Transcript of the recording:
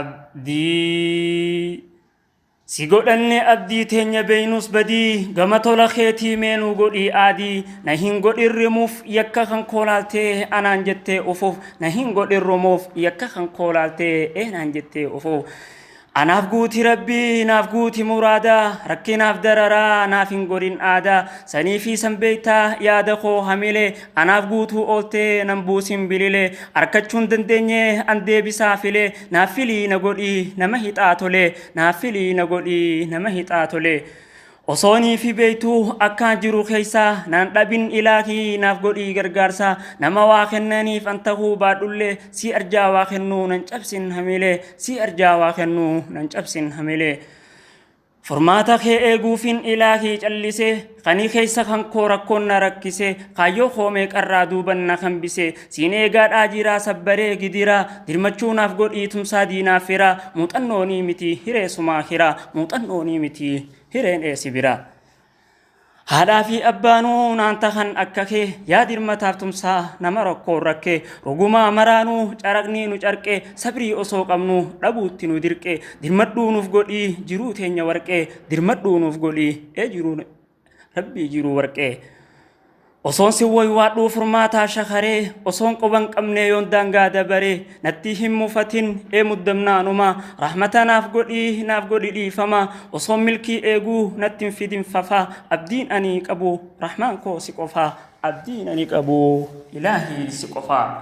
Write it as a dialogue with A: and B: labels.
A: abdii si godhanne abdii teenya beeynus badii gama tola keetii meenuu godhii aadii na hin godhirrimuuf yakka kan koolaaltee anaan jettee ufuuf na hin godhirrumuuf yakka kan koolaaltee eenaan jettee ufuuf anaaf guuti rabbii naaf guuti muraadaa rakkinaaf dararaa naaf hin godhin aadaa sanii fi san beektaa yaada koo hamilee anaaf guutuu ooltee nan buusin bililee harkachuun dandeenye an deebisaa filee naaf filii na godhii nama hixaa tolee naaf filii na godhii nama hixaa tolee osonii fi beeytuu akkaan jiru keessaa naan dhabin ilaahii naaf godhii gargaarsaa nama waa kennaniif an tahuu baadhullee si arjaa waa kennuu nan cabsin hamilee si arjaa waa kennuu nan cabsin hamilee furmaata kee eeguufin ilaahii callisee kanii keessa kan koo rakkoon na rakkisee kaayyoo koomee qarraa duuban na hambisee siin eegaadhaa jiraa sabbaree gidiraa dirmachuu naaf godhii tumsaa diinaaf firaa muuxannoonii miti hireesumaa hiraa muuxannoonii miti hireen eesi biraa haadhaa fi abbaanuu naan tahan akka kee yaa dirmataaf tumsaa nama rakkoon rakkee rogumaa maraanuu caraqnii nu carqee sabrii osoo qabnu dhabuutti nu dirqee dirmadhuu nuuf godhii jiruu teenya warqee dirmadhuu nuuf godhii jiruu rabbii jiruu warqee osoon si wayywaadhuu furmaataa shakaree osoon qoban qabnee yoon daangaa dabaree natti hin mufatin muddamnaanumaa rahmata naaf godhii dhiifamaa osoon milkii eeguu natti hin fidin fafaa abdiin ani qabu rahmaan koo si qofaa abdiin ani qabu ilaahii si qofaa